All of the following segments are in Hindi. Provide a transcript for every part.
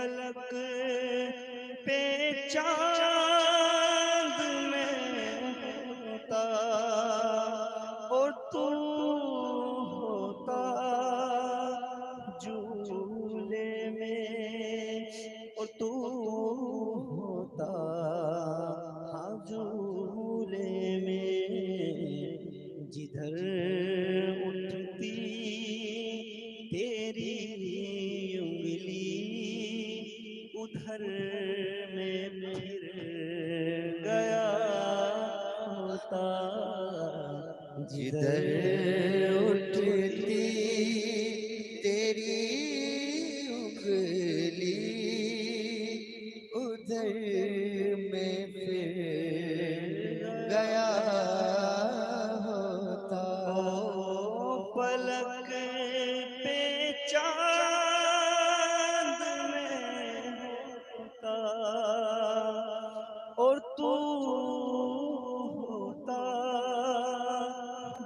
पलक पे चांद में होता और तू होता झूले में, और तू होता हाँ झूले में। जिधर उठती तेरी उंगली उधर में फिर गया होता। जिधर उठती तेरी उंगली उधर में फिर गया होता। ओ पलक पे चांद में होता और तू होता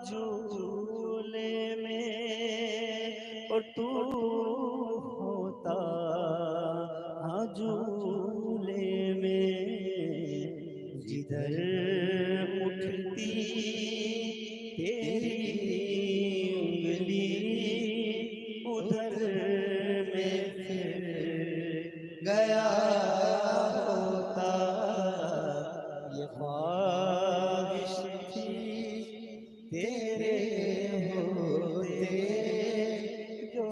झूले में, और तू होता हाँ झूले में। जिधर उठती तेरी उंगली उधर में फिर गया होता। ये ख्वाहिश थी तेरे होते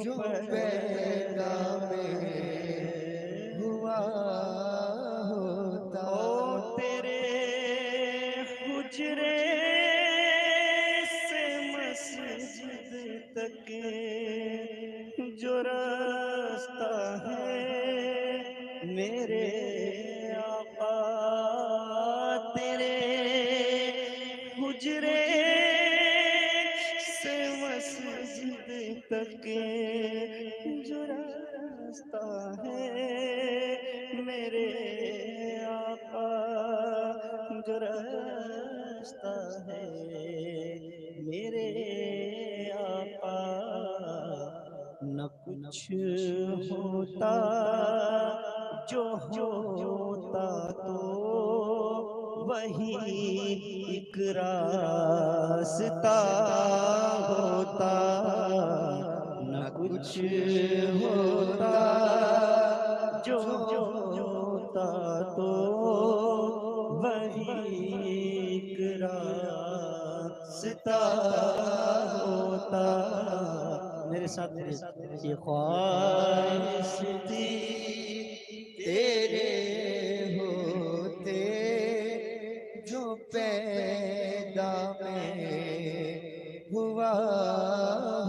जो पैदा में हुआ होता। ओ तेरे हुजरे से मस्जिद तक जो रास्ता है मेरे आका, तेरे हुजरे से मस्जिद तक जो रास्ता है मेरे आका, जो रास्ता है मेरे आका। न कुछ होता जो होता तो वही एक रास्ता होता। न कुछ होता जो होता तो वही एक रास्ता होता। मेरे साथ ये ख्वाहिश थी तेरे होते जो पैदा में हुआ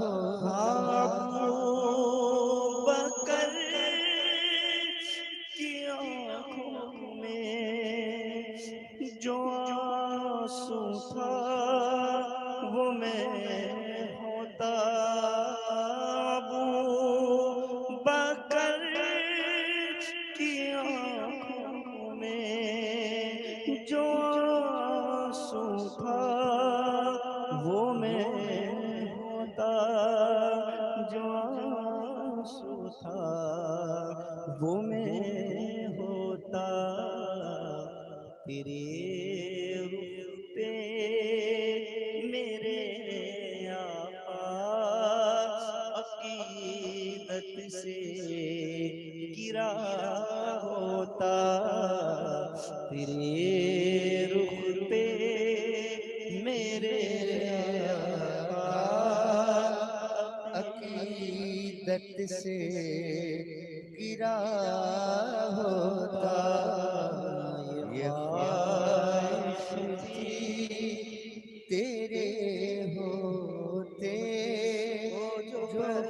होता। अबू बकर की आँखों में जो आंसू था वो मैं होता। अबू बकर की आँखों में जो आंसू था वो मैं होता। जो आंसू था वो मैं होता। तेरे रुख पे मेरे आका अकीदत से गिरा होता। तेरे रुख पे मेरे आका अकीदत से गिरा होता। ये ख्वाहिश थी तेरे होते जो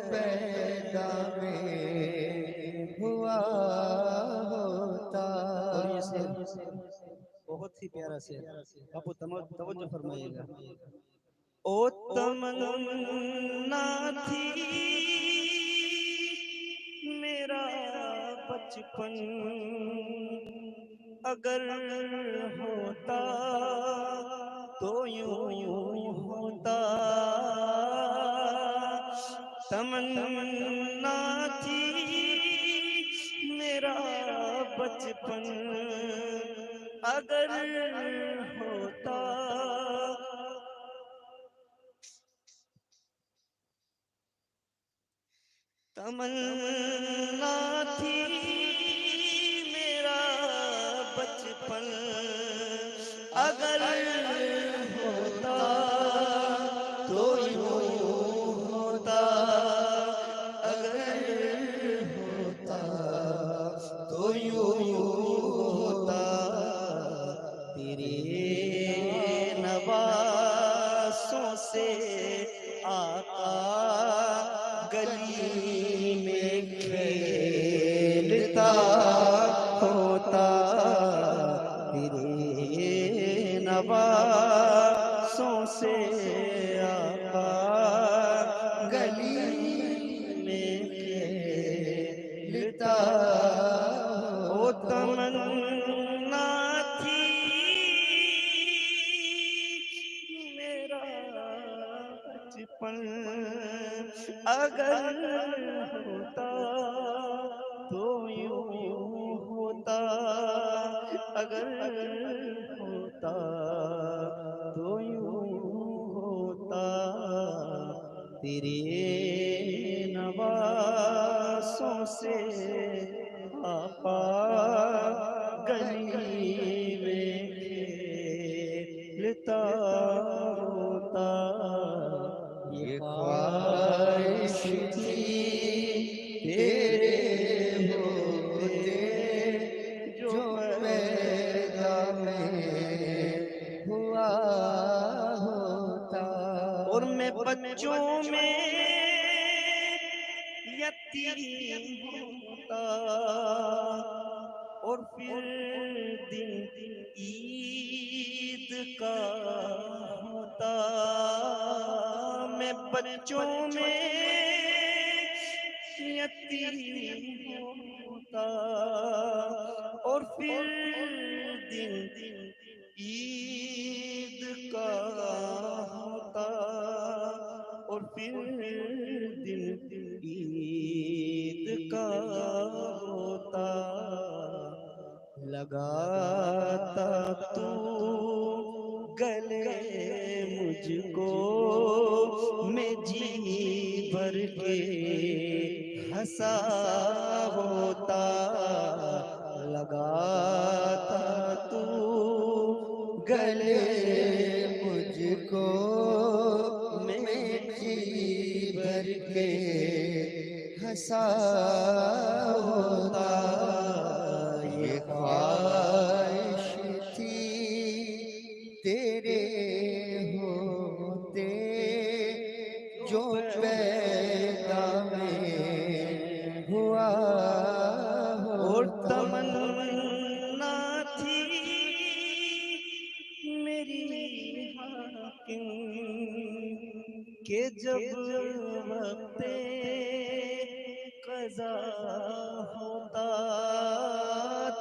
पैदा में हुआ होता। और ये शेर बहुत ही प्यारा शेर, आपको तवज्जो फरमाइएगा। ओ तमन्ना थी मेरा बचपन अगर होता तो यूं होता। तमन्ना थी मेरा बचपन अगर होता, तमन्ना थी मेरा बचपन अगर होता तो यूं होता, अगर होता तो यूं होता, तेरे नवासों से आका गली में खेलता होता, तेरे नवासों से आका गली में खेलता। ओ तमन्ना थी मेरा बचपन अगर होता तो यूं होता, अगर होता तो यूं होता, तेरे नवासों से आपा गली में खेलता होता। ये ख्वाहिश थी तेरे होते जो पैदा में हुआ होता। और मैं बच्चों में यतीम होता, और फिर दिन ईद का होता। मैं बच्चों में यतीम होता, और फिर दिन ईद का होता, और फिर दिन ईद का होता। लगाता तू गले मुझको, मैं जी भर के हंसा होता। लगाता तू गले गले मुझको मैं जी भर के हंसा होता। ये ख्वाहिश थी तेरे होते जो पैदा में हुआ और होता। तमन्ना थी मेरी हाकिम के जब वक्ते कज़ा होता।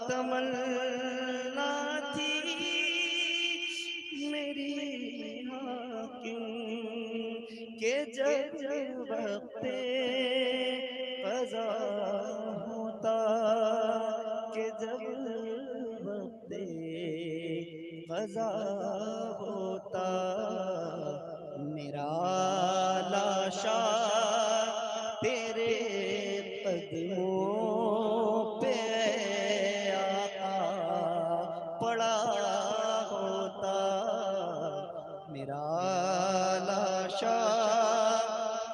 तमन्ना थी मेरी हाकिम के जब वक्ते कज़ा होता, के जब वक्ते कज़ा होता। मेरा लाशा तेरे कदमों पे आका पड़ा होता। मेरा लाशा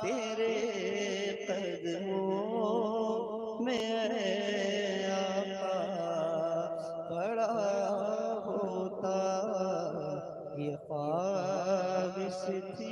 तेरे कदमों में आका पड़ा होता। ये ख्वाहिश थी